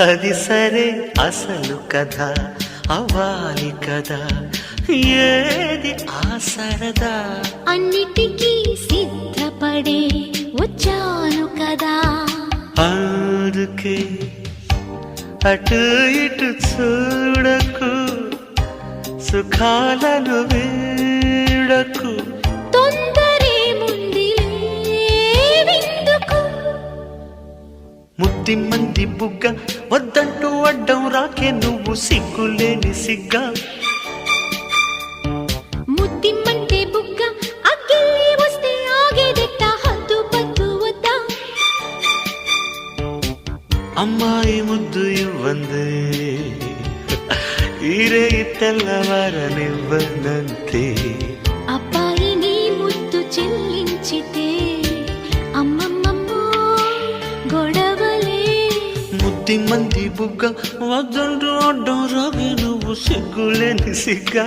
అది సరే అసలు కథ అవ్వాలి కదా, ఏది ఆ సరదా? అన్నిటికీ సిద్ధపడే వచ్చాను కదా, అందుకే అటు ఇటు చూడకు, సుఖాలను వీడకు. తొందరే ముందిలే విందుకు. ముద్ది మంది బుగ్గ వద్దంటూ అడ్డం రాకే నువ్వు సిగ్గులేని సిగ్గా. ముద్దిమ్మంటే బుగ్గ అగ్గిల్లి వస్తే ఆగేదెట్ట, హద్దు పద్దు వద్దా? అమ్మాయి ముద్దు ఇవ్వందే ఈరే తెల్లవారనివ్వనంతే. అబ్బాయి నీ ముద్దు చెల్లించితే అమ్మమ్మమ్మో గొడవలే. ముద్ది మంది బుగ్గ వద్దంటూ అడ్డం రాకే నువ్వు సిగ్గులేని సిగ్గా.